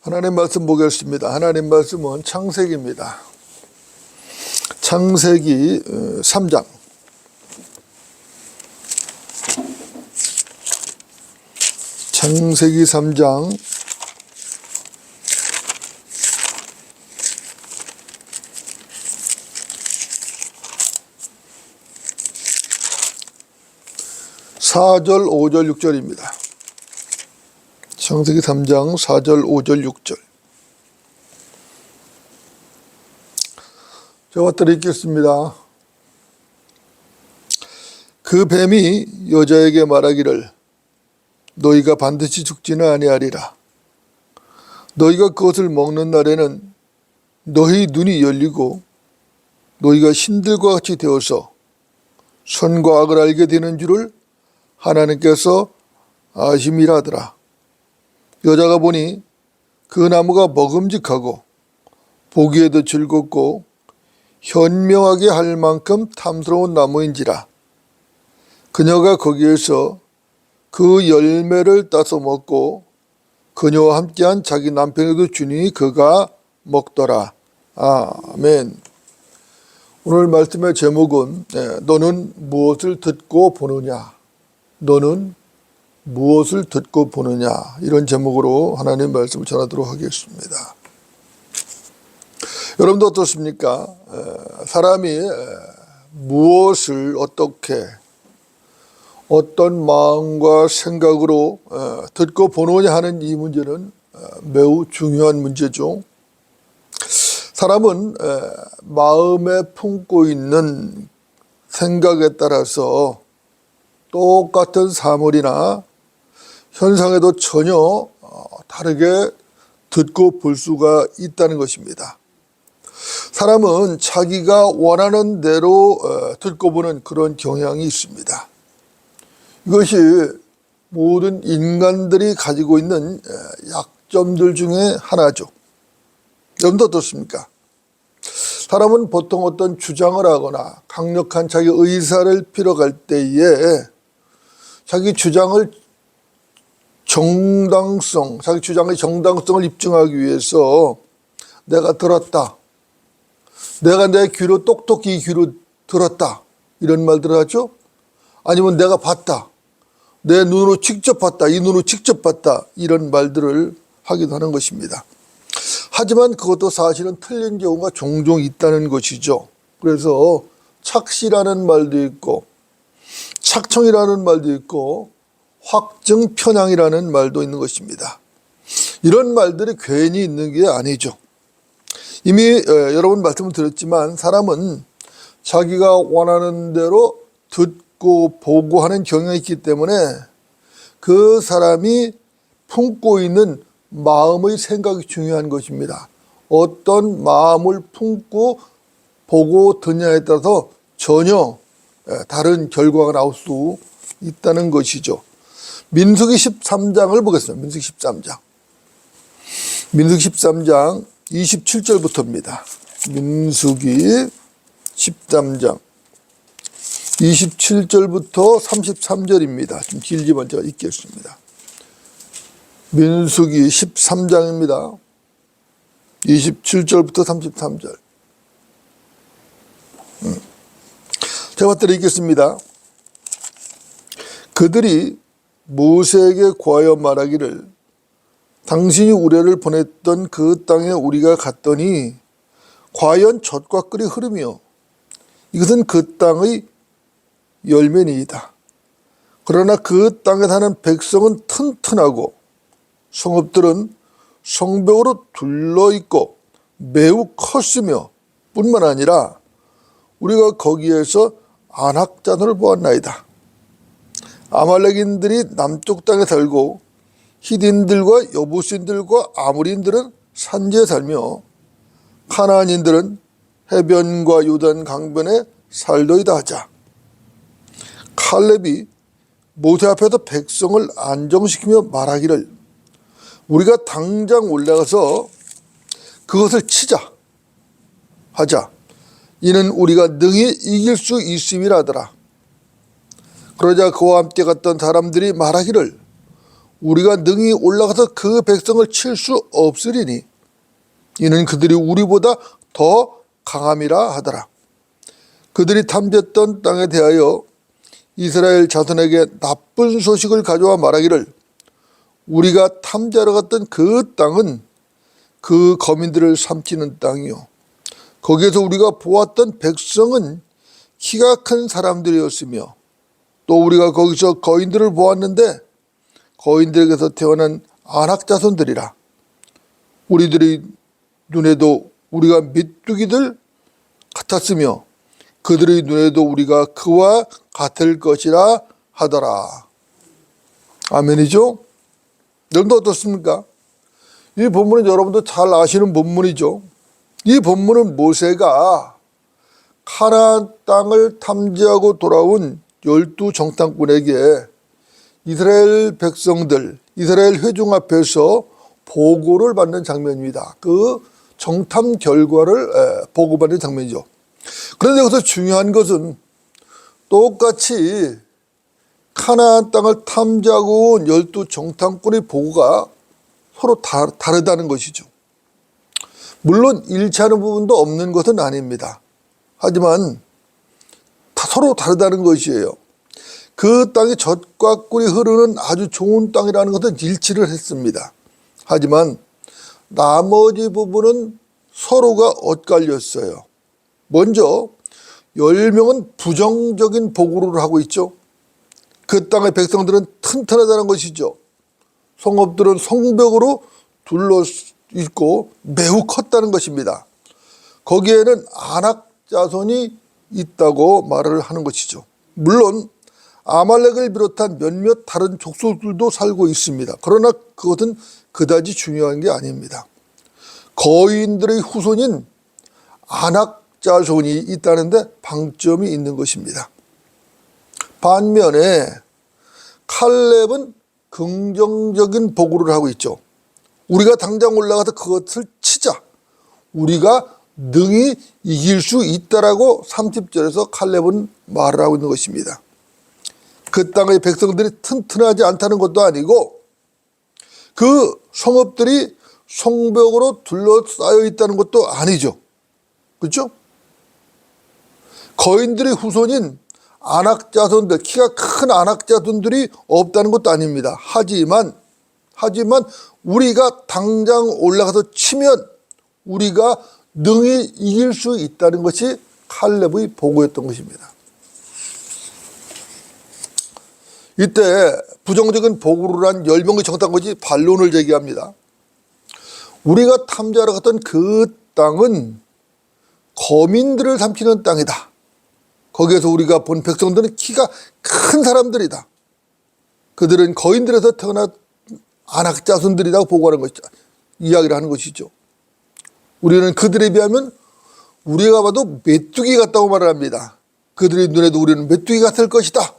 하나님 말씀 보겠습니다. 하나님 말씀은 창세기입니다. 창세기 3장. 창세기 3장 4절, 5절, 6절입니다. 창세기 3장 4절, 5절, 6절. 제가 따라 읽겠습니다. 그 뱀이 여자에게 말하기를 너희가 반드시 죽지는 아니하리라. 너희가 그것을 먹는 날에는 너희 눈이 열리고 너희가 신들과 같이 되어서 선과 악을 알게 되는 줄을 하나님께서 아심이라 하더라. 여자가 보니 그 나무가 먹음직하고 보기에도 즐겁고 현명하게 할 만큼 탐스러운 나무인지라. 그녀가 거기에서 그 열매를 따서 먹고 그녀와 함께한 자기 남편에도 주니 그가 먹더라. 아멘. 오늘 말씀의 제목은 너는 무엇을 듣고 보느냐? 너는 무엇을 듣고 보느냐? 이런 제목으로 하나님 말씀을 전하도록 하겠습니다. 여러분도 어떻습니까? 사람이 무엇을 어떻게 어떤 마음과 생각으로 듣고 보느냐 하는 이 문제는 매우 중요한 문제죠. 사람은 마음에 품고 있는 생각에 따라서 똑같은 사물이나 현상에도 전혀 다르게 듣고 볼 수가 있다는 것입니다. 사람은 자기가 원하는 대로 듣고 보는 그런 경향이 있습니다. 이것이 모든 인간들이 가지고 있는 약점들 중에 하나죠. 여러분도 어떻습니까? 사람은 보통 어떤 주장을 하거나 강력한 자기 의사를 필요할 때에 자기 주장의 정당성을 입증하기 위해서 내가 들었다. 내가 내 귀로 똑똑히 귀로 들었다. 이런 말들을 하죠. 아니면 내가 봤다. 내 눈으로 직접 봤다. 이 눈으로 직접 봤다. 이런 말들을 하기도 하는 것입니다. 하지만 그것도 사실은 틀린 경우가 종종 있다는 것이죠. 그래서 착시라는 말도 있고 착청이라는 말도 있고 확증 편향이라는 말도 있는 것입니다. 이런 말들이 괜히 있는 게 아니죠. 이미 여러분 말씀을 드렸지만 사람은 자기가 원하는 대로 듣고 보고 하는 경향이 있기 때문에 그 사람이 품고 있는 마음의 생각이 중요한 것입니다. 어떤 마음을 품고 보고 듣냐에 따라서 전혀 다른 결과가 나올 수 있다는 것이죠. 민수기 13장을 보겠습니다. 민수기 13장. 민수기 13장 27절부터입니다. 민수기 13장 27절부터 33절입니다. 좀 길지만 제가 읽겠습니다. 민수기 13장입니다. 27절부터 33절. 제가 따라 읽겠습니다. 그들이 모세에게 구하여 말하기를 당신이 우리를 보냈던 그 땅에 우리가 갔더니 과연 젖과 꿀이 흐르며 이것은 그 땅의 열매니이다. 그러나 그 땅에 사는 백성은 튼튼하고 성읍들은 성벽으로 둘러있고 매우 컸으며 뿐만 아니라 우리가 거기에서 안악자들을 보았나이다. 아말렉인들이 남쪽 땅에 살고 히딘들과 여부스인들과 아모리인들은 산지에 살며 가나안인들은 해변과 요단 강변에 살더이다 하자. 칼렙이 모세 앞에서 백성을 안정시키며 말하기를 우리가 당장 올라가서 그것을 치자 하자. 이는 우리가 능히 이길 수 있음이라 하더라. 그러자 그와 함께 갔던 사람들이 말하기를 우리가 능히 올라가서 그 백성을 칠 수 없으리니 이는 그들이 우리보다 더 강함이라 하더라. 그들이 탐졌던 땅에 대하여 이스라엘 자손에게 나쁜 소식을 가져와 말하기를 우리가 탐지하러 갔던 그 땅은 그 거민들을 삼키는 땅이요 거기에서 우리가 보았던 백성은 키가 큰 사람들이었으며 또 우리가 거기서 거인들을 보았는데 거인들에게서 태어난 안악 자손들이라. 우리들의 눈에도 우리가 메뚜기들 같았으며 그들의 눈에도 우리가 그와 같을 것이라 하더라. 아멘이죠? 여러분도 어떻습니까? 이 본문은 여러분도 잘 아시는 본문이죠. 이 본문은 모세가 가나안 땅을 탐지하고 돌아온 12 정탐꾼에게 이스라엘 백성들, 이스라엘 회중 앞에서 보고를 받는 장면입니다. 그 정탐 결과를 보고받는 장면이죠. 그런데 여기서 중요한 것은 똑같이 가나안 땅을 탐지하고 온 12 정탐꾼의 보고가 서로 다르다는 것이죠. 물론 일치하는 부분도 없는 것은 아닙니다. 하지만 서로 다르다는 것이에요. 그 땅이 젖과 꿀이 흐르는 아주 좋은 땅이라는 것은 일치를 했습니다. 하지만 나머지 부분은 서로가 엇갈렸어요. 먼저 10명은 부정적인 보고를 하고 있죠. 그 땅의 백성들은 튼튼하다는 것이죠. 성읍들은 성벽으로 둘러있고 매우 컸다는 것입니다. 거기에는 안악 자손이 있다고 말을 하는 것이죠. 물론 아말렉을 비롯한 몇몇 다른 족속들도 살고 있습니다. 그러나 그것은 그다지 중요한 게 아닙니다. 거인들의 후손인 안악 자손이 있다는데 방점이 있는 것입니다. 반면에 칼렙은 긍정적인 보고를 하고 있죠. 우리가 당장 올라가서 그것을 치자. 우리가 능히 이길 수 있다라고 30절에서 칼렙은 말을 하고 있는 것입니다. 그 땅의 백성들이 튼튼하지 않다는 것도 아니고 그 성읍들이 성벽으로 둘러싸여 있다는 것도 아니죠. 그렇죠? 거인들의 후손인 안악 자손들, 키가 큰 안악 자손들이 없다는 것도 아닙니다. 하지만 우리가 당장 올라가서 치면 우리가 능히 이길 수 있다는 것이 칼렙의 보고였던 것입니다. 이때 부정적인 보고를 한 10명의 정탐꾼이 반론을 제기합니다. 우리가 탐지하러 갔던 그 땅은 거민들을 삼키는 땅이다. 거기에서 우리가 본 백성들은 키가 큰 사람들이다. 그들은 거인들에서 태어난 안악 자손들이라고 보고하는 것이죠. 이야기를 하는 것이죠. 우리는 그들에 비하면 우리가 봐도 메뚜기 같다고 말을 합니다. 그들의 눈에도 우리는 메뚜기 같을 것이다.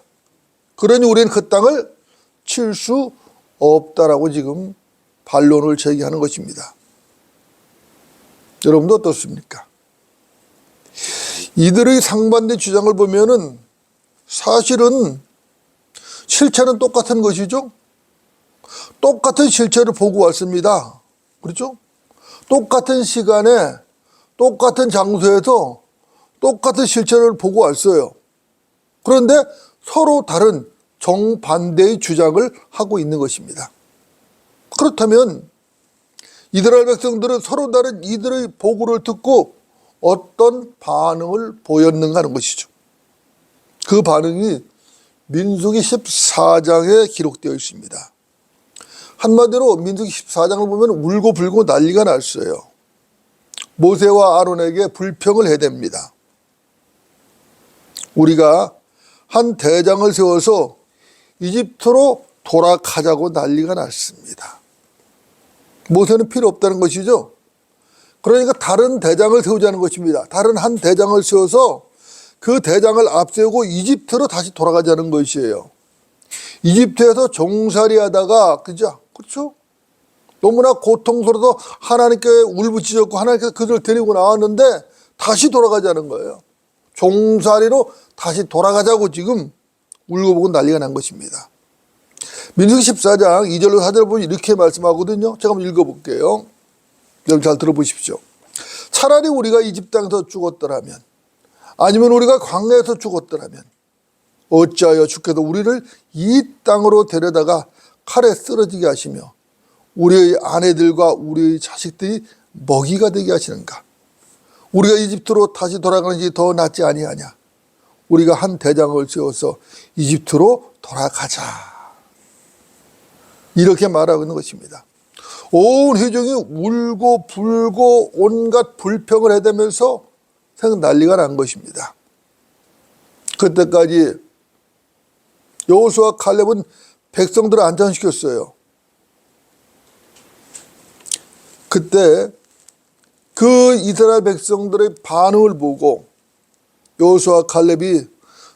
그러니 우리는 그 땅을 칠 수 없다라고 지금 반론을 제기하는 것입니다. 여러분도 어떻습니까? 이들의 상반된 주장을 보면은 사실은 실체는 똑같은 것이죠. 똑같은 실체를 보고 왔습니다. 그렇죠? 똑같은 시간에 똑같은 장소에서 똑같은 실체를 보고 왔어요. 그런데 서로 다른 정반대의 주장을 하고 있는 것입니다. 그렇다면 이스라엘 백성들은 서로 다른 이들의 보고를 듣고 어떤 반응을 보였는가 하는 것이죠. 그 반응이 민수기 14장에 기록되어 있습니다. 한마디로 민수기 14장을 보면 울고불고 난리가 났어요. 모세와 아론에게 불평을 해댑니다. 우리가 한 대장을 세워서 이집트로 돌아가자고 난리가 났습니다. 모세는 필요 없다는 것이죠. 그러니까 다른 대장을 세우자는 것입니다. 다른 한 대장을 세워서 그 대장을 앞세우고 이집트로 다시 돌아가자는 것이에요. 이집트에서 종살이 하다가, 그렇죠? 너무나 고통스러워도 하나님께 울부짖었고 하나님께서 그들을 데리고 나왔는데 다시 돌아가자는 거예요. 종살이로 다시 돌아가자고 지금 울고불고 난리가 난 것입니다. 민수기 14장 2절로 4절 보면 이렇게 말씀하거든요. 제가 한번 읽어볼게요. 여러분 잘 들어보십시오. 차라리 우리가 이집 땅에서 죽었더라면, 아니면 우리가 광야에서 죽었더라면 어찌하여 주께서 우리를 이 땅으로 데려다가 칼에 쓰러지게 하시며 우리의 아내들과 우리의 자식들이 먹이가 되게 하시는가? 우리가 이집트로 다시 돌아가는 것이 더 낫지 아니하냐? 우리가 한 대장을 세워서 이집트로 돌아가자. 이렇게 말하고 있는 것입니다. 온 회중이 울고 불고 온갖 불평을 해대면서 난리가 난 것입니다. 그때까지 여호수아와 칼렙은 백성들을 안전시켰어요. 그때 그 이스라엘 백성들의 반응을 보고 여호수아와 칼렙이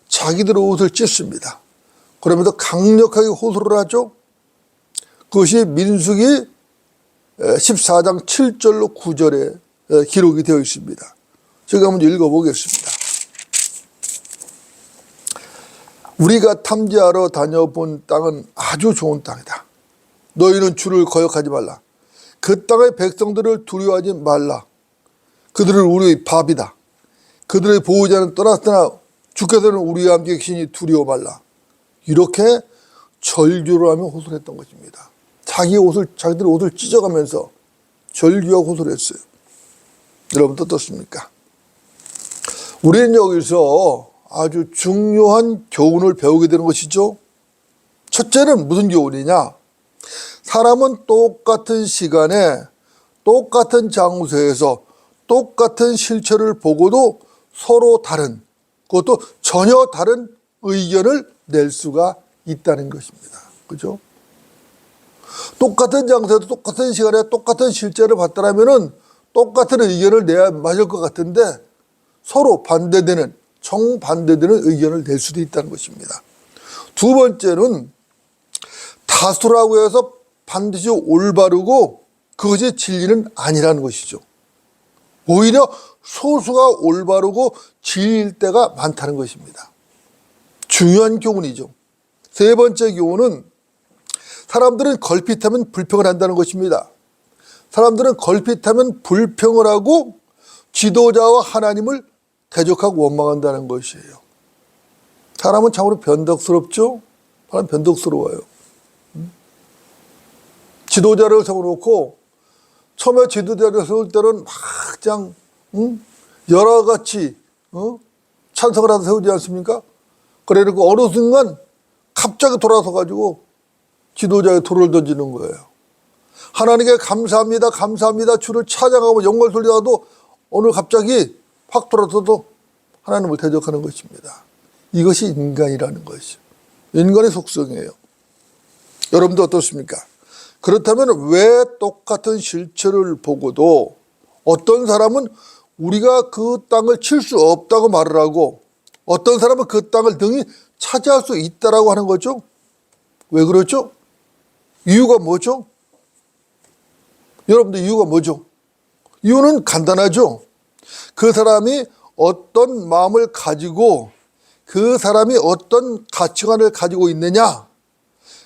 자기들의 옷을 찢습니다. 그러면서 강력하게 호소를 하죠. 그것이 민수기 14장 7절로 9절에 기록이 되어 있습니다. 제가 한번 읽어보겠습니다. 우리가 탐지하러 다녀본 땅은 아주 좋은 땅이다. 너희는 주를 거역하지 말라. 그 땅의 백성들을 두려워하지 말라. 그들은 우리의 밥이다. 그들의 보호자는 떠났으나 주께서는 우리와 함께 계시니 두려워 말라. 이렇게 절규를 하며 호소를 했던 것입니다. 자기들의 옷을 찢어가면서 절규하고 호소를 했어요. 여러분 어떻습니까? 우리는 여기서 아주 중요한 교훈을 배우게 되는 것이죠. 첫째는 무슨 교훈이냐? 사람은 똑같은 시간에 똑같은 장소에서 똑같은 실체를 보고도 서로 다른, 그것도 전혀 다른 의견을 낼 수가 있다는 것입니다. 그죠? 똑같은 장소에서 똑같은 시간에 똑같은 실체를 봤더라면은 똑같은 의견을 내야 맞을 것 같은데 서로 반대되는, 정반대되는 의견을 낼 수도 있다는 것입니다. 두 번째는 다수라고 해서 반드시 올바르고 그것이 진리는 아니라는 것이죠. 오히려 소수가 올바르고 진리일 때가 많다는 것입니다. 중요한 교훈이죠. 세 번째 교훈은 사람들은 걸핏하면 불평을 한다는 것입니다. 사람들은 걸핏하면 불평을 하고 지도자와 하나님을 대적하고 원망한다는 것이에요. 사람은 참으로 변덕스럽죠? 사람 변덕스러워요. 지도자를 세워놓고 처음에 지도자를 세울 때는 막 그냥 여러 가지 찬성을 하다 세우지 않습니까? 그래놓고 어느 순간 갑자기 돌아서 가지고 지도자의 돌을 던지는 거예요. 하나님께 감사합니다, 감사합니다, 주를 찬양하고 영광을 돌리다가도 오늘 갑자기 확 돌아서도 하나님을 대적하는 것입니다. 이것이 인간이라는 것이죠. 인간의 속성이에요. 여러분도 어떻습니까? 그렇다면 왜 똑같은 실체를 보고도 어떤 사람은 우리가 그 땅을 칠 수 없다고 말을 하고 어떤 사람은 그 땅을 등이 차지할 수 있다라고 하는 거죠? 왜 그렇죠? 이유가 뭐죠? 여러분들 이유가 뭐죠? 이유는 간단하죠. 그 사람이 어떤 마음을 가지고 그 사람이 어떤 가치관을 가지고 있느냐,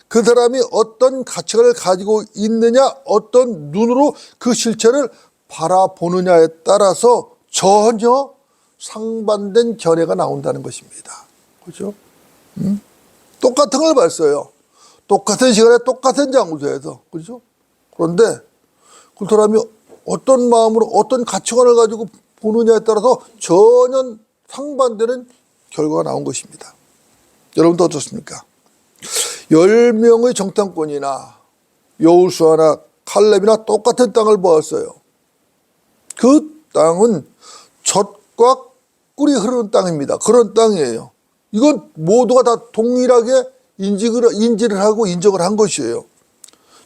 그 사람이 어떤 가치관을 가지고 있느냐, 어떤 눈으로 그 실체를 바라보느냐에 따라서 전혀 상반된 견해가 나온다는 것입니다. 그렇죠? 똑같은 걸 봤어요. 똑같은 시간에 똑같은 장소에서. 그렇죠? 그런데 그 사람이 어떤 마음으로 어떤 가치관을 가지고 보느냐에 따라서 전혀 상반되는 결과가 나온 것입니다. 여러분도 어떻습니까? 10명의 정탐꾼이나 여호수아나 칼렙이나 똑같은 땅을 보았어요. 그 땅은 젖과 꿀이 흐르는 땅입니다. 그런 땅이에요. 이건 모두가 다 동일하게 인지를 하고 인정을 한 것이에요.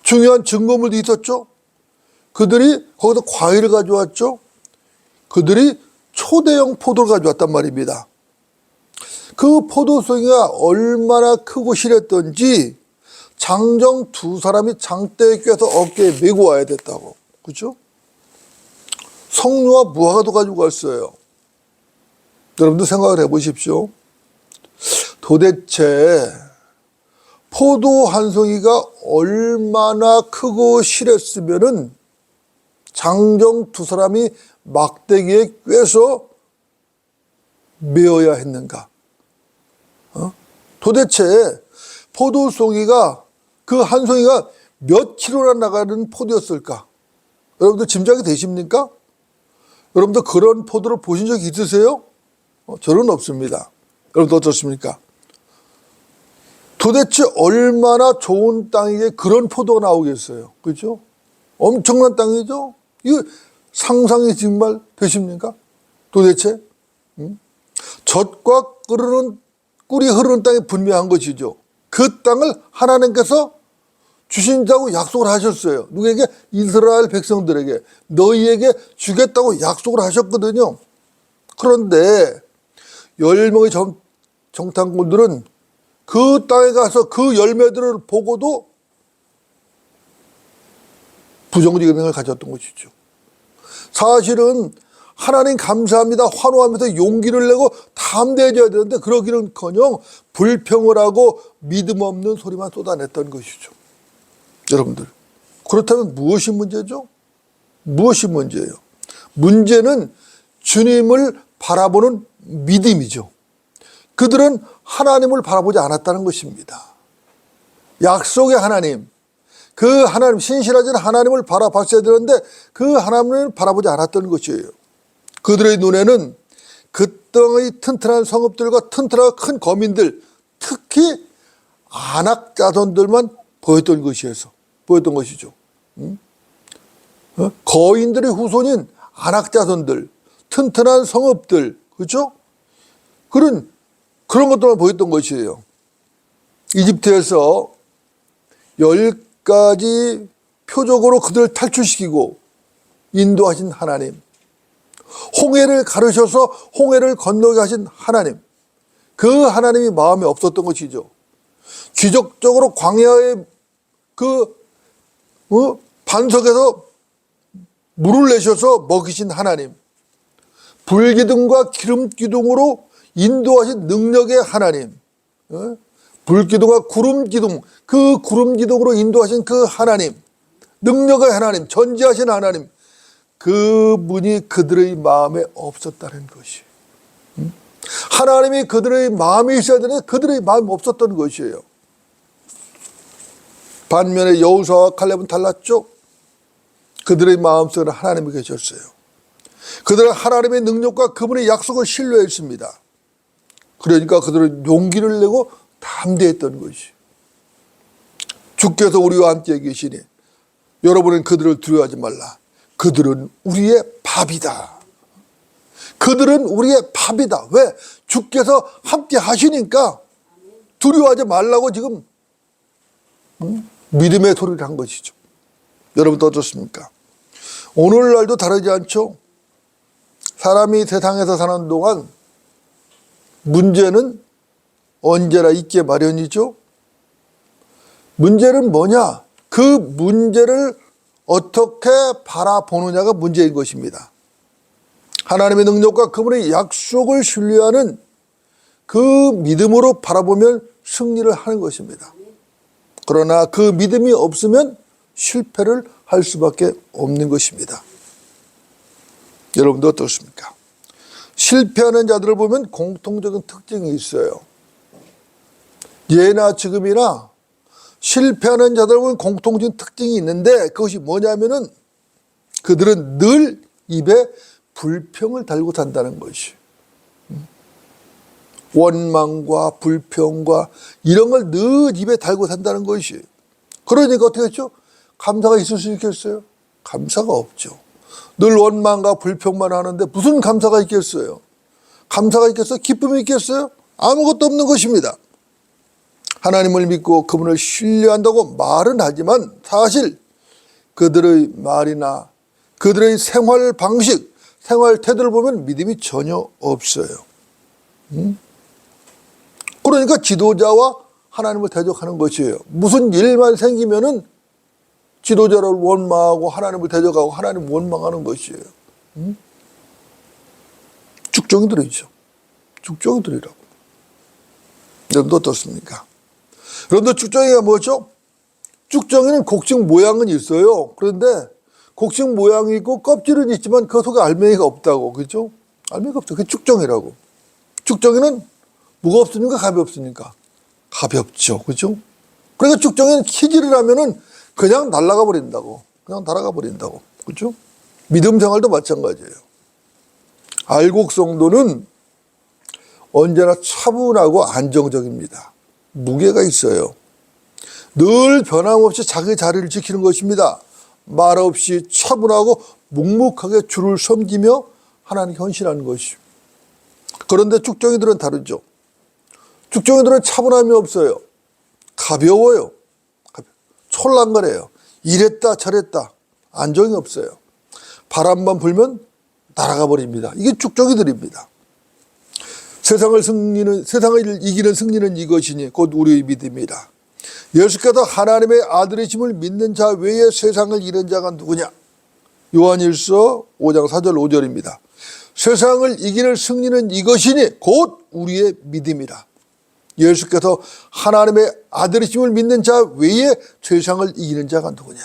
중요한 증거물도 있었죠. 그들이 거기서 과일을 가져왔죠. 그들이 초대형 포도를 가져왔단 말입니다. 그 포도송이가 얼마나 크고 실했던지 장정 두 사람이 장대에 껴서 어깨에 메고 와야 됐다고. 그렇죠? 석류와 무화과도 가지고 갔어요. 여러분도 생각을 해보십시오. 도대체 포도 한 송이가 얼마나 크고 실했으면은 장정 두 사람이 막대기에 꿰서 메어야 했는가? 도대체 포도송이가 그 한 송이가 몇 킬로나 나가는 포도였을까? 여러분들 짐작이 되십니까? 여러분들 그런 포도를 보신 적 있으세요? 저는 없습니다. 여러분들 어떻습니까? 도대체 얼마나 좋은 땅에 그런 포도가 나오겠어요? 그렇죠? 엄청난 땅이죠? 이거 상상이 정말 되십니까? 도대체? 젖과 꿀이 흐르는 땅이 분명한 것이죠. 그 땅을 하나님께서 주신다고 약속을 하셨어요. 누구에게? 이스라엘 백성들에게. 너희에게 주겠다고 약속을 하셨거든요. 그런데 10명의 정탐꾼들은 그 땅에 가서 그 열매들을 보고도 부정적인 생각을 가졌던 것이죠. 사실은 하나님 감사합니다, 환호하면서 용기를 내고 담대해져야 되는데 그러기는커녕 불평을 하고 믿음 없는 소리만 쏟아냈던 것이죠. 여러분들, 그렇다면 무엇이 문제죠? 무엇이 문제예요? 문제는 주님을 바라보는 믿음이죠. 그들은 하나님을 바라보지 않았다는 것입니다. 약속의 하나님, 그 하나님, 신실하신 하나님을 바라봤어야 되는데 그 하나님을 바라보지 않았던 것이에요. 그들의 눈에는 그 땅의 튼튼한 성읍들과 튼튼하고 큰 거민들, 특히 안악 자손들만 보였던 것이죠. 거인들의 후손인 안악 자손들, 튼튼한 성읍들, 그렇죠? 그런 것들만 보였던 것이에요. 이집트에서 10가지 표적으로 그들을 탈출시키고 인도하신 하나님, 홍해를 가르셔서 홍해를 건너게 하신 하나님, 그 하나님이 마음에 없었던 것이죠. 기적적으로 광야의 반석에서 물을 내셔서 먹이신 하나님, 불기둥과 기름기둥으로 인도하신 능력의 하나님, 불기둥과 구름기둥, 그 구름기둥으로 인도하신 그 하나님, 능력의 하나님, 전지하신 하나님, 그분이 그들의 마음에 없었다는 것이. 하나님이 그들의 마음에 있어야 되는데 그들의 마음이 없었던 것이에요. 반면에 여호수아와 칼렙은 달랐죠. 그들의 마음속에 하나님이 계셨어요. 그들은 하나님의 능력과 그분의 약속을 신뢰했습니다. 그러니까 그들은 용기를 내고 담대했던 것이. 주께서 우리와 함께 계시니 여러분은 그들을 두려워하지 말라. 그들은 우리의 밥이다. 그들은 우리의 밥이다. 왜? 주께서 함께 하시니까 두려워하지 말라고 지금 믿음의 소리를 한 것이죠. 여러분도 어떻습니까? 오늘날도 다르지 않죠? 사람이 세상에서 사는 동안 문제는 언제나 있게 마련이죠. 문제는 뭐냐? 그 문제를 어떻게 바라보느냐가 문제인 것입니다. 하나님의 능력과 그분의 약속을 신뢰하는 그 믿음으로 바라보면 승리를 하는 것입니다. 그러나 그 믿음이 없으면 실패를 할 수밖에 없는 것입니다. 여러분도 어떻습니까? 실패하는 자들을 보면 공통적인 특징이 있어요. 예나 지금이나 실패하는 자들을 보면 공통적인 특징이 있는데 그것이 뭐냐면은 그들은 늘 입에 불평을 달고 산다는 것이. 원망과 불평과 이런 걸 늘 입에 달고 산다는 것이. 그러니까 어떻게 했죠? 감사가 있을 수 있겠어요? 감사가 없죠. 늘 원망과 불평만 하는데 무슨 감사가 있겠어요? 감사가 있겠어요? 기쁨이 있겠어요? 아무것도 없는 것입니다. 하나님을 믿고 그분을 신뢰한다고 말은 하지만 사실 그들의 말이나 그들의 생활 방식, 생활 태도를 보면 믿음이 전혀 없어요. 그러니까 지도자와 하나님을 대적하는 것이에요. 무슨 일만 생기면은 지도자를 원망하고 하나님을 대적하고 하나님을 원망하는 것이에요. 죽종이들이죠. 죽종이들이라고. 여러분도 어떻습니까? 여러분들 쭉정이가 뭐죠? 쭉정이는 곡식 모양은 있어요. 그런데 곡식 모양이 있고 껍질은 있지만 그 속에 알맹이가 없다고. 그죠? 알맹이가 없죠. 그게 쭉정이라고. 쭉정이는 무겁습니까? 가볍습니까? 가볍죠. 그죠? 그러니까 쭉정이는 키질을 하면은 그냥 날아가 버린다고. 그냥 날아가 버린다고. 그죠? 믿음 생활도 마찬가지예요. 알곡성도는 언제나 차분하고 안정적입니다. 무게가 있어요. 늘 변함없이 자기 자리를 지키는 것입니다. 말없이 차분하고 묵묵하게 주를 섬기며 하나님 헌신하는 것이죠. 그런데 쭉정이들은 다르죠. 쭉정이들은 차분함이 없어요. 가벼워요. 촐랑거려요. 이랬다 저랬다 안정이 없어요. 바람만 불면 날아가 버립니다. 이게 쭉정이들입니다. 세상을 이기는 승리는 이것이니 곧 우리의 믿음이라. 예수께서 하나님의 아들이심을 믿는 자 외에 세상을 이기는 자가 누구냐? 요한일서 5장 4절 5절입니다. 세상을 이기는 승리는 이것이니 곧 우리의 믿음이라. 예수께서 하나님의 아들이심을 믿는 자 외에 세상을 이기는 자가 누구냐?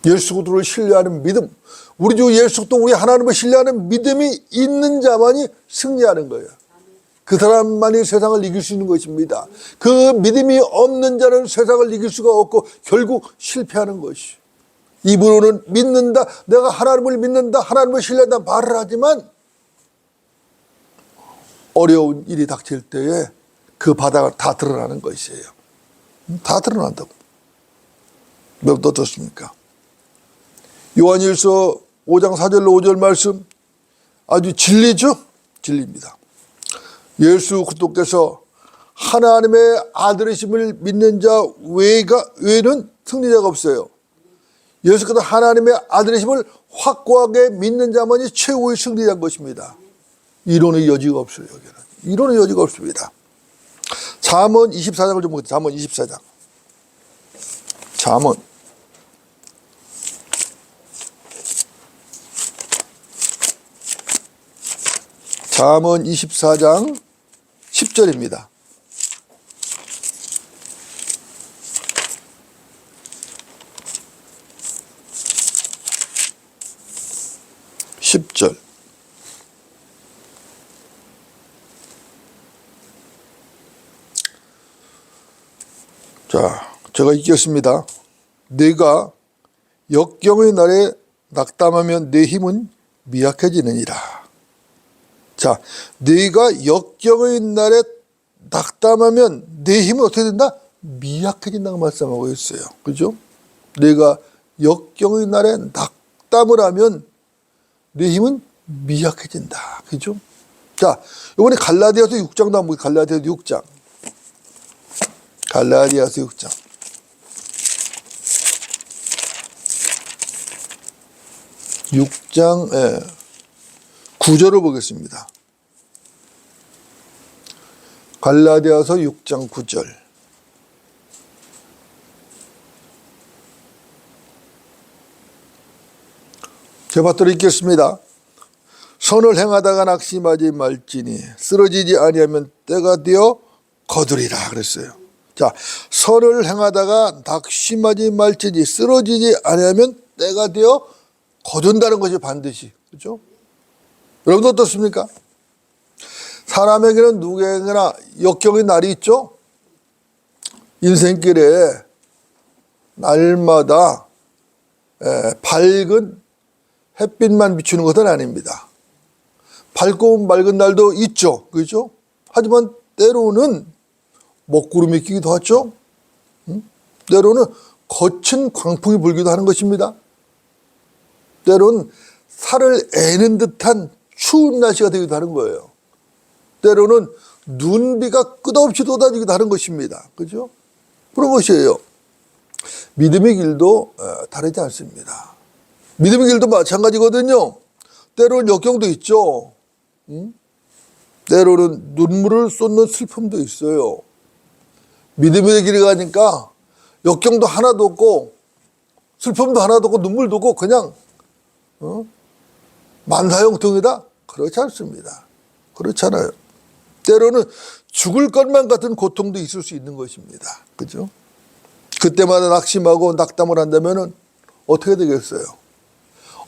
예수 그리스도를 신뢰하는 믿음, 우리 주 예수 그리스도 우리 하나님을 신뢰하는 믿음이 있는 자만이 승리하는 거예요. 그 사람만이 세상을 이길 수 있는 것입니다. 그 믿음이 없는 자는 세상을 이길 수가 없고 결국 실패하는 것이. 입으로는 믿는다, 내가 하나님을 믿는다, 하나님을 신뢰한다 말을 하지만 어려운 일이 닥칠 때에 그 바닥을 다 드러나는 것이에요. 다 드러난다고. 몇 어떻습니까? 요한일서 5장 4절로 5절 말씀 아주 진리죠? 진리입니다. 예수 그리스도께서 하나님의 아들이심을 믿는 자 외에는 승리자가 없어요. 예수께서 하나님의 아들이심을 확고하게 믿는 자만이 최후의 승리자인 것입니다. 이론의 여지가 없어요. 여기는. 이론의 여지가 없습니다. 잠언 24장을 좀 보겠습니다. 잠언 24장. 잠언 24장 10절입니다. 자, 제가 읽겠습니다. 내가 역경의 날에 낙담하면 내 힘은 미약해지느니라. 자, 내가 역경의 날에 낙담하면 내 힘은 어떻게 된다? 미약해진다고 말씀하고 있어요. 그죠? 내가 역경의 날에 낙담을 하면 내 힘은 미약해진다. 그죠? 자, 이번에 갈라디아서 6장도 한번 보겠습니다. 갈라디아서 6장. 갈라디아서 6장. 6장 9절을 보겠습니다. 갈라디아서 6장 9절. 제가 받들어 읽겠습니다. 선을 행하다가 낙심하지 말지니 쓰러지지 아니하면 때가 되어 거두리라 그랬어요. 자, 선을 행하다가 낙심하지 말지니 쓰러지지 아니하면 때가 되어 거둔다는 것이 반드시. 그렇죠? 여러분 어떻습니까? 사람에게는 누구에게나 역경의 날이 있죠. 인생길에 날마다 밝은 햇빛만 비추는 것은 아닙니다. 밝고 맑은 날도 있죠. 그렇죠? 하지만 때로는 먹구름이 끼기도 하죠. 때로는 거친 광풍이 불기도 하는 것입니다. 때로는 살을 애는 듯한 추운 날씨가 되기도 하는 거예요. 때로는 눈비가 끝없이 쏟아지기도 하는 것입니다. 그죠? 그런 것이에요. 믿음의 길도 다르지 않습니다. 믿음의 길도 마찬가지거든요. 때로는 역경도 있죠. 때로는 눈물을 쏟는 슬픔도 있어요. 믿음의 길에 가니까 역경도 하나도 없고 슬픔도 하나도 없고 눈물도 없고 그냥 만사형통이다? 그렇지 않습니다. 그렇잖아요. 때로는 죽을 것만 같은 고통도 있을 수 있는 것입니다. 그죠? 그때마다 낙심하고 낙담을 한다면 어떻게 되겠어요?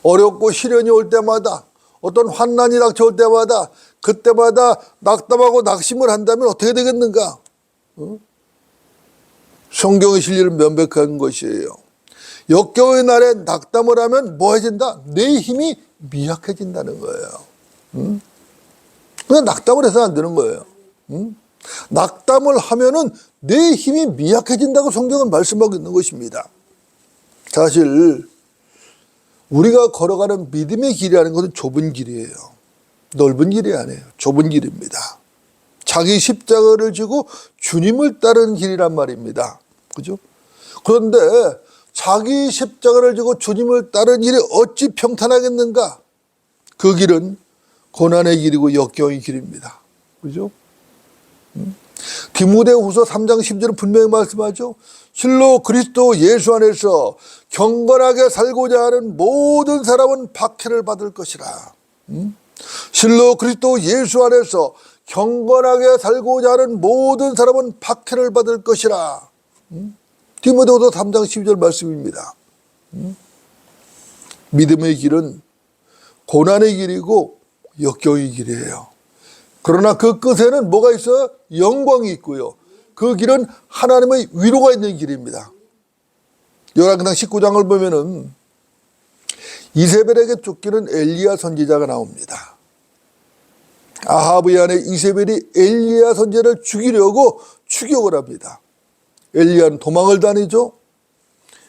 어렵고 시련이 올 때마다, 어떤 환난이 닥쳐올 때마다, 그때마다 낙담하고 낙심을 한다면 어떻게 되겠는가? 성경의 진리는 명백한 것이에요. 역경의 날에 낙담을 하면 뭐 해진다? 내 힘이 미약해진다는 거예요. 그냥 낙담을 해서는 안 되는 거예요. 낙담을 하면은 내 힘이 미약해진다고 성경은 말씀하고 있는 것입니다. 사실 우리가 걸어가는 믿음의 길이라는 것은 좁은 길이에요. 넓은 길이 아니에요. 좁은 길입니다. 자기 십자가를 지고 주님을 따르는 길이란 말입니다. 그죠? 그런데 자기 십자가를 지고 주님을 따르는 길이 어찌 평탄하겠는가? 그 길은 고난의 길이고 역경의 길입니다. 그죠? 디모데후서 3장 10절은 분명히 말씀하죠. 실로 그리스도 예수 안에서 경건하게 살고자 하는 모든 사람은 박해를 받을 것이라. 실로 그리스도 예수 안에서 경건하게 살고자 하는 모든 사람은 박해를 받을 것이라. 디모데후서 3장 12절 말씀입니다. 믿음의 길은 고난의 길이고 역경의 길이에요. 그러나 그 끝에는 뭐가 있어요? 영광이 있고요. 그 길은 하나님의 위로가 있는 길입니다. 열왕기상 19장을 보면은 이세벨에게 쫓기는 엘리야 선지자가 나옵니다. 아합의 아내 이세벨이 엘리야 선지자를 죽이려고 추격을 합니다. 엘리야는 도망을 다니죠.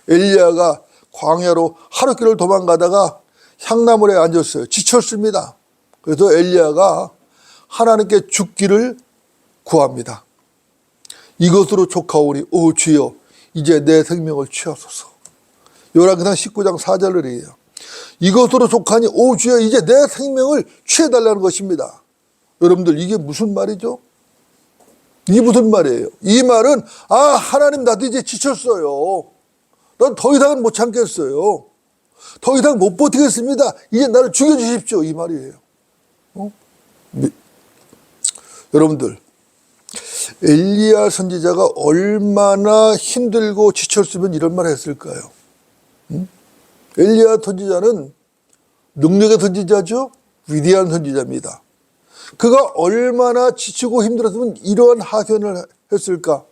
엘리야가 광야로 하루길을 도망가다가 향나물에 앉았어요. 지쳤습니다. 그래서 엘리야가 하나님께 죽기를 구합니다. 이것으로 족하오니 오 주여 이제 내 생명을 취하소서. 열왕기상 19장 4절을 해요. 이것으로 족하니 오 주여 이제 내 생명을 취해달라는 것입니다. 여러분들 이게 무슨 말이죠? 이게 무슨 말이에요? 이 말은 하나님 나도 이제 지쳤어요. 난 더 이상은 못 참겠어요. 더 이상 못 버티겠습니다. 이제 나를 죽여주십시오. 이 말이에요. 여러분들 엘리야 선지자가 얼마나 힘들고 지쳤으면 이런 말을 했을까요? 엘리야 선지자는 능력의 선지자죠. 위대한 선지자입니다. 그가 얼마나 지치고 힘들었으면 이러한 하소연을 했을까?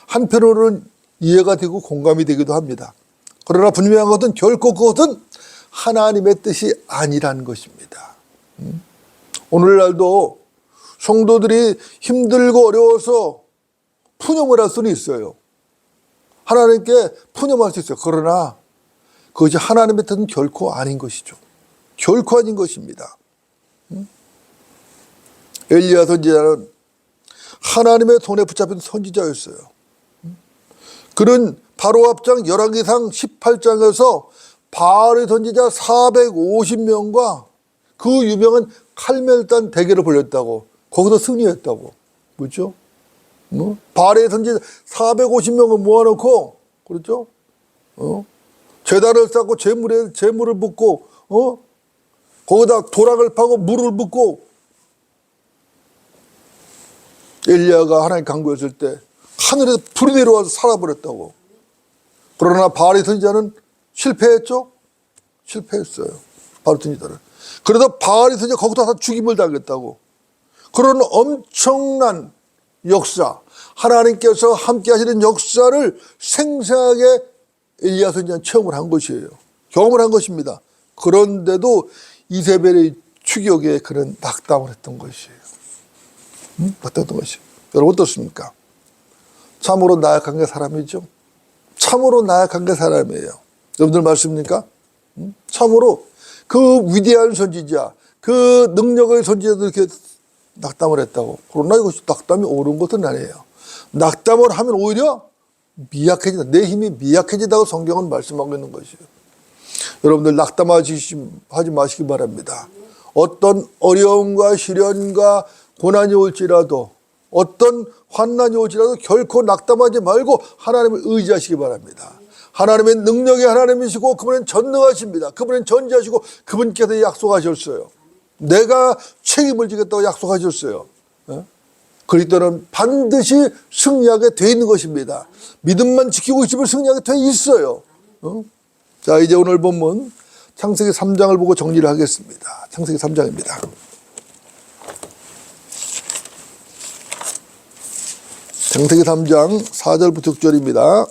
한편으로는 이해가 되고 공감이 되기도 합니다. 그러나 분명한 것은 결코 그것은 하나님의 뜻이 아니라는 것입니다. 오늘날도 성도들이 힘들고 어려워서 푸념을 할 수는 있어요. 하나님께 푸념할 수 있어요. 그러나 그것이 하나님의 뜻은 결코 아닌 것이죠. 결코 아닌 것입니다. 엘리야 선지자는 하나님의 손에 붙잡힌 선지자였어요. 그는 바로 앞장 열왕기상 18장에서 바알의 선지자 450명과 그 유명한 칼멜단 대결을 벌였다고, 거기서 승리했다고. 그렇죠? 바알의 선지자 450명을 모아놓고, 그렇죠? 제단을 쌓고 재물을 붓고, 거기다 도랑을 파고 물을 붓고, 엘리야가 하나님 강구했을 때 하늘에서 불이 내려와서 살아버렸다고. 그러나 바알의 선지자는 실패했죠? 실패했어요. 바알 선지자는. 그래서 바알의 선지자 거기다 다 죽임을 당했다고. 그런 엄청난 역사, 하나님께서 함께 하시는 역사를 생생하게 엘리야 선지자는 체험을 한 것이에요. 경험을 한 것입니다. 그런데도 이세벨의 추격에 그는 낙담을 했던 것이에요. 어떤 것이 여러분 어떻습니까? 참으로 나약한 게 사람이죠. 참으로 나약한 게 사람이에요. 여러분들 말씀입니까? 참으로 그 위대한 선지자, 그 능력의 선지자도 이렇게 낙담을 했다고. 그러나 이것이 낙담이 옳은 것은 아니에요. 낙담을 하면 오히려 미약해진다. 내 힘이 미약해진다고 성경은 말씀하고 있는 것이에요. 여러분들 낙담하지 마시기 바랍니다. 어떤 어려움과 시련과 고난이 올지라도, 어떤 환난이 올지라도 결코 낙담하지 말고 하나님을 의지하시기 바랍니다. 하나님의 능력이 하나님이시고 그분은 전능하십니다. 그분은 전지하시고 그분께서 약속하셨어요. 내가 책임을 지겠다고 약속하셨어요. 그리스도는 반드시 승리하게 돼 있는 것입니다. 믿음만 지키고 있으면 승리하게 돼 있어요. 자, 이제 오늘 본문 창세기 3장을 보고 정리를 하겠습니다. 창세기 3장입니다. 창세기 3장 4절부터 6절입니다.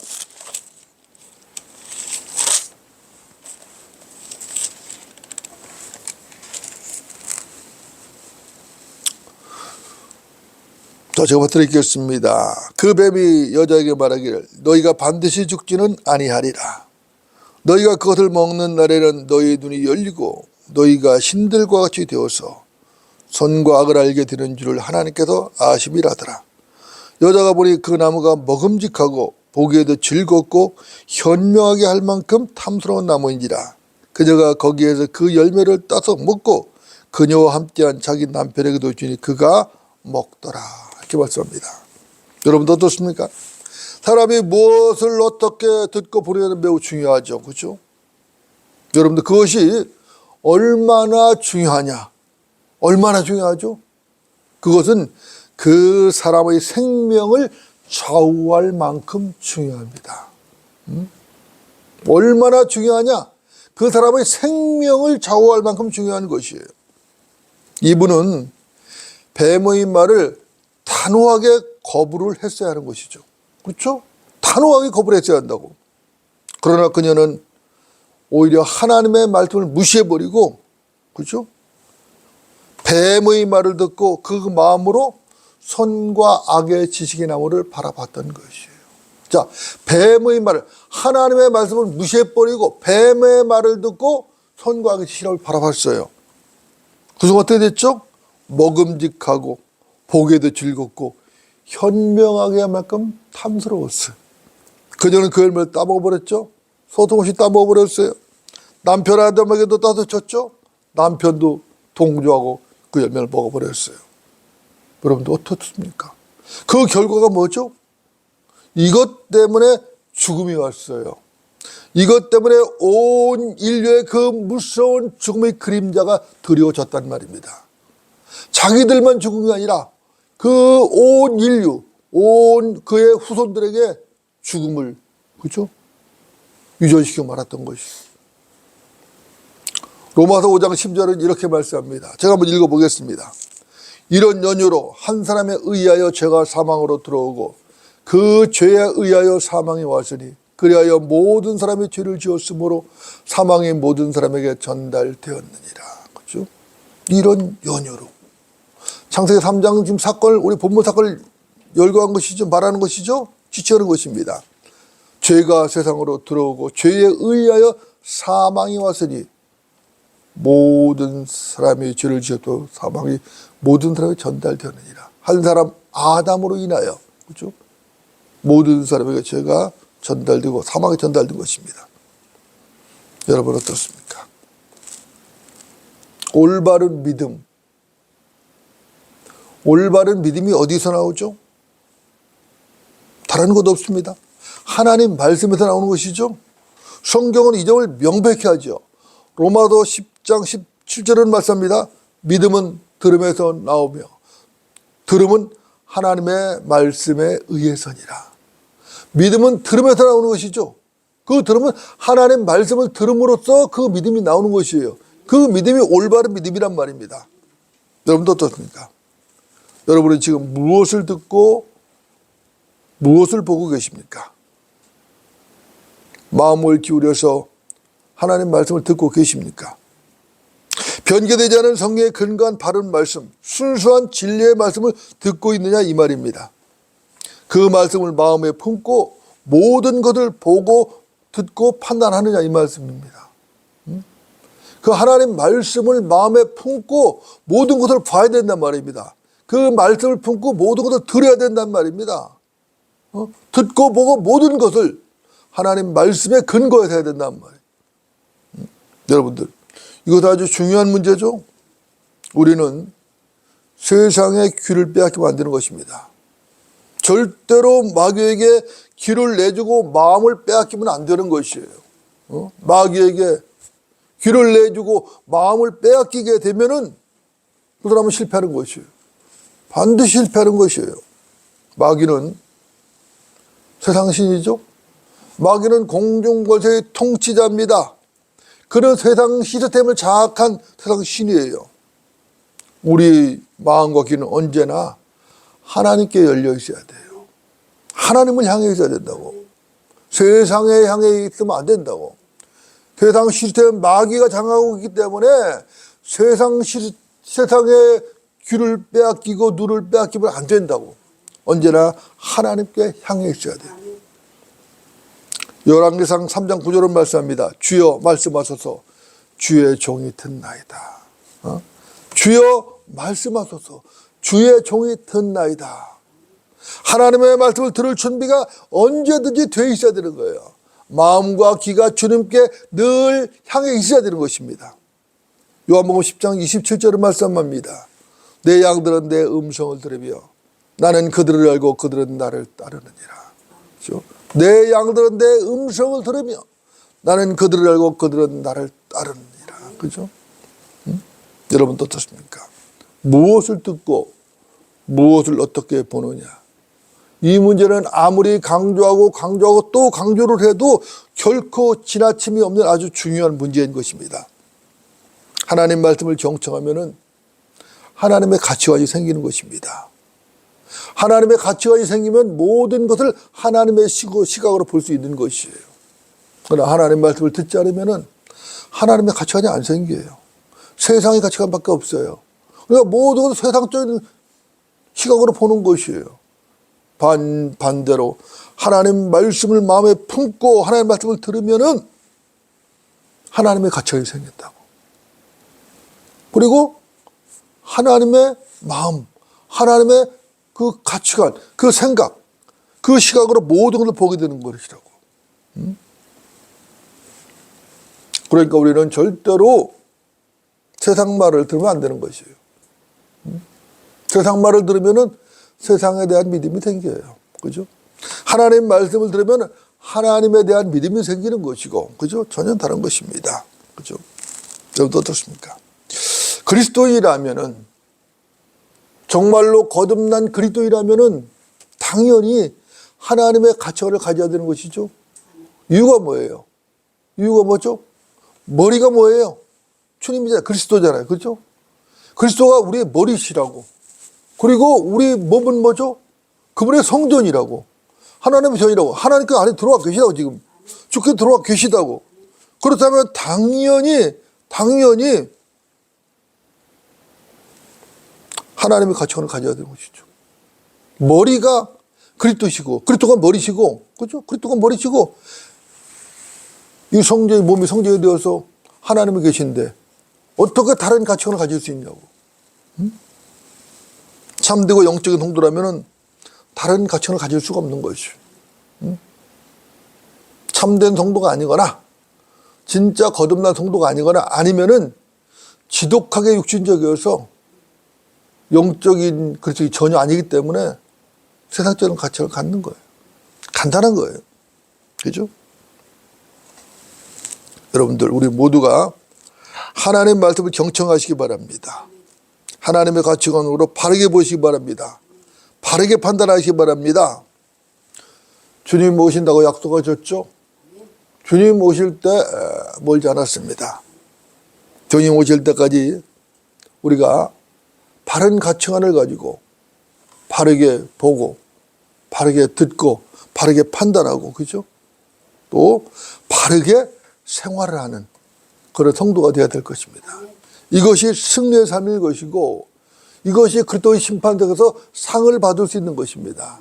자, 제가 드리겠습니다. 그 뱀이 여자에게 말하기를 너희가 반드시 죽지는 아니하리라. 너희가 그것을 먹는 날에는 너희 눈이 열리고 너희가 신들과 같이 되어서 선과 악을 알게 되는 줄을 하나님께서 아심이라더라. 여자가 보니 그 나무가 먹음직하고 보기에도 즐겁고 현명하게 할 만큼 탐스러운 나무인지라. 그녀가 거기에서 그 열매를 따서 먹고 그녀와 함께한 자기 남편에게도 주니 그가 먹더라. 이렇게 말씀합니다. 여러분도 어떻습니까? 사람이 무엇을 어떻게 듣고 보느냐는 매우 중요하죠. 그렇죠? 여러분들 그것이 얼마나 중요하냐? 얼마나 중요하죠? 그것은 그 사람의 생명을 좌우할 만큼 중요합니다. 얼마나 중요하냐? 그 사람의 생명을 좌우할 만큼 중요한 것이에요. 이분은 뱀의 말을 단호하게 거부를 했어야 하는 것이죠. 그렇죠? 단호하게 거부를 했어야 한다고. 그러나 그녀는 오히려 하나님의 말씀을 무시해버리고, 그렇죠? 뱀의 말을 듣고 그 마음으로 선과 악의 지식의 나무를 바라봤던 것이에요. 자, 뱀의 말을, 하나님의 말씀을 무시해버리고 뱀의 말을 듣고 선과 악의 지식을 바라봤어요. 그 순간 어떻게 됐죠? 먹음직하고 보기에도 즐겁고 현명하게 할 만큼 탐스러웠어요. 그녀는 그 열매를 따먹어버렸죠. 소통 없이 따먹어버렸어요. 남편 아담에게도 따서 줬죠. 남편도 동조하고 그 열매를 먹어버렸어요. 여러분도 어떻습니까? 그 결과가 뭐죠? 이것 때문에 죽음이 왔어요. 이것 때문에 온 인류의 그 무서운 죽음의 그림자가 드리워졌단 말입니다. 자기들만 죽은 게 아니라 그 온 인류, 온 그의 후손들에게 죽음을, 그렇죠? 유전시켜 말았던 것이죠. 로마서 5장 10절은 이렇게 말씀합니다. 제가 한번 읽어보겠습니다. 이런 연유로 한 사람에 의하여 죄가 사망으로 들어오고 그 죄에 의하여 사망이 왔으니 그리하여 모든 사람이 죄를 지었으므로 사망이 모든 사람에게 전달되었느니라. 그렇죠? 이런 연유로. 창세기 3장 지금 사건을, 우리 본문 사건을 열거한 것이죠. 말하는 것이죠. 지체하는 것입니다. 죄가 세상으로 들어오고 죄에 의하여 사망이 왔으니 모든 사람이 죄를 지어도 사망이 모든 사람에게 전달되느니라. 한 사람 아담으로 인하여, 그렇죠? 모든 사람에게 죄가 전달되고 사망이 전달된 것입니다. 여러분 어떻습니까? 올바른 믿음. 올바른 믿음이 어디서 나오죠? 다른 것도 없습니다. 하나님 말씀에서 나오는 것이죠. 성경은 이 점을 명백히 하죠. 로마서 10장 17절은 말씀합니다. 믿음은 들음에서 나오며 들음은 하나님의 말씀에 의해서니라. 믿음은 들음에서 나오는 것이죠. 그 들음은 하나님의 말씀을 들음으로써 그 믿음이 나오는 것이에요. 그 믿음이 올바른 믿음이란 말입니다. 여러분도 어떻습니까? 여러분은 지금 무엇을 듣고 무엇을 보고 계십니까? 마음을 기울여서 하나님 말씀을 듣고 계십니까? 변개되지 않은 성경에 근거한 바른 말씀, 순수한 진리의 말씀을 듣고 있느냐 이 말입니다. 그 말씀을 마음에 품고 모든 것을 보고 듣고 판단하느냐 이 말씀입니다. 그 하나님 말씀을 마음에 품고 모든 것을 봐야 된단 말입니다. 그 말씀을 품고 모든 것을 들어야 된단 말입니다. 듣고 보고 모든 것을 하나님 말씀에 근거해서 해야 된단 말이에요. 여러분들, 이것도 아주 중요한 문제죠. 우리는 세상의 귀를 빼앗기면 안 되는 것입니다. 절대로 마귀에게 귀를 내주고 마음을 빼앗기면 안 되는 것이에요. 마귀에게 귀를 내주고 마음을 빼앗기게 되면은 그 사람은 실패하는 것이에요. 반드시 실패하는 것이에요. 마귀는 세상 신이죠. 마귀는 공중권세의 통치자입니다. 그런 세상 시스템을 장악한 세상 신이에요. 우리 마음과 귀는 언제나 하나님께 열려 있어야 돼요. 하나님을 향해 있어야 된다고. 세상에 향해 있으면 안 된다고. 세상 시스템은 마귀가 장악하고 있기 때문에 세상의 귀를 빼앗기고 눈을 빼앗기면 안 된다고. 언제나 하나님께 향해 있어야 돼요. 열왕기상 3장 9절은 말씀합니다. 주여 말씀하소서 주의 종이 듣나이다. 주여 말씀하소서 주의 종이 듣나이다. 하나님의 말씀을 들을 준비가 언제든지 돼 있어야 되는 거예요. 마음과 귀가 주님께 늘 향해 있어야 되는 것입니다. 요한복음 10장 27절은 말씀합니다. 내 양들은 내 음성을 들으며 나는 그들을 알고 그들은 나를 따르느니라. 그렇죠? 내 양들은 내 음성을 들으며 나는 그들을 알고 그들은 나를 따르느니라. 그죠? 여러분 어떻습니까? 무엇을 듣고 무엇을 어떻게 보느냐. 이 문제는 아무리 강조하고 또 강조를 해도 결코 지나침이 없는 아주 중요한 문제인 것입니다. 하나님 말씀을 경청하면은 하나님의 가치관이 생기는 것입니다. 하나님의 가치관이 생기면 모든 것을 하나님의 시각으로 볼 수 있는 것이에요. 그러나 하나님 말씀을 듣지 않으면은 하나님의 가치관이 안 생겨요. 세상의 가치관밖에 없어요. 그러니까 모든 것을 세상적인 시각으로 보는 것이에요. 반대로 하나님 말씀을 마음에 품고 하나님 말씀을 들으면은 하나님의 가치관이 생긴다고. 그리고 하나님의 마음, 하나님의 그 가치관, 그 생각, 그 시각으로 모든 것을 보게 되는 것이라고. 그러니까 우리는 절대로 세상 말을 들으면 안 되는 것이에요. 세상 말을 들으면은 세상에 대한 믿음이 생겨요. 그죠? 하나님 말씀을 들으면 하나님에 대한 믿음이 생기는 것이고, 그죠? 전혀 다른 것입니다. 그죠? 여러분 어떻습니까? 그리스도인이라면은, 정말로 거듭난 그리스도인이라면은 당연히 하나님의 가치관을 가져야 되는 것이죠. 이유가 뭐예요? 이유가 뭐죠? 머리가 뭐예요? 주님이잖아요. 그리스도잖아요. 그렇죠? 그리스도가 우리의 머리시라고. 그리고 우리 몸은 뭐죠? 그분의 성전이라고. 하나님의 전이라고. 하나님께 안에 들어와 계시다고 지금. 주께 들어와 계시다고. 그렇다면 당연히 하나님의 가치관을 가져야 되는 것이죠. 머리가 그리스도시고, 그리스도가 머리시고, 그렇죠? 그리스도가 머리시고, 이 성전이 몸이 성전이 되어서 하나님이 계신데 어떻게 다른 가치관을 가질 수 있냐고. 참되고 영적인 성도라면은 다른 가치관을 가질 수가 없는 것이죠. 참된 성도가 아니거나 진짜 거듭난 성도가 아니거나 아니면은 지독하게 육신적이어서 영적인 그릇이 전혀 아니기 때문에 세상적인 가치를 갖는 거예요. 간단한 거예요. 그죠? 여러분들 우리 모두가 하나님 말씀을 경청하시기 바랍니다. 하나님의 가치관으로 바르게 보시기 바랍니다. 바르게 판단하시기 바랍니다. 주님 오신다고 약속하셨죠? 주님 오실 때 멀지 않았습니다. 주님 오실 때까지 우리가 바른 가치관을 가지고 바르게 보고 바르게 듣고 바르게 판단하고, 그죠? 또 바르게 생활을 하는 그런 성도가 되어야 될 것입니다. 이것이 승리의 삶일 것이고 이것이 그리스도의 심판대에서 상을 받을 수 있는 것입니다.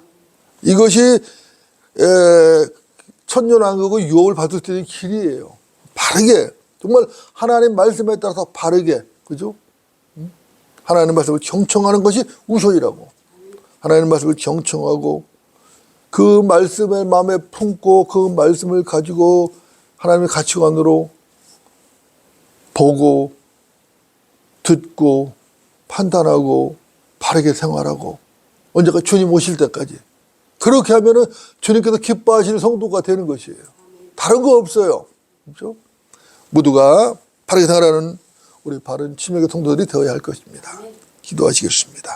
이것이 천년왕국의 유업을 받을 수 있는 길이에요. 바르게, 정말 하나님 말씀에 따라서 바르게, 그죠? 하나님 말씀을 경청하는 것이 우선이라고. 하나님 말씀을 경청하고 그 말씀을 마음에 품고 그 말씀을 가지고 하나님의 가치관으로 보고 듣고 판단하고 바르게 생활하고 언제까 주님 오실 때까지 그렇게 하면은 주님께서 기뻐하시는 성도가 되는 것이에요. 다른 거 없어요. 그렇죠? 모두가 바르게 생활하는 우리 바른 침례교 성도들이 되어야 할 것입니다. 기도하시겠습니다.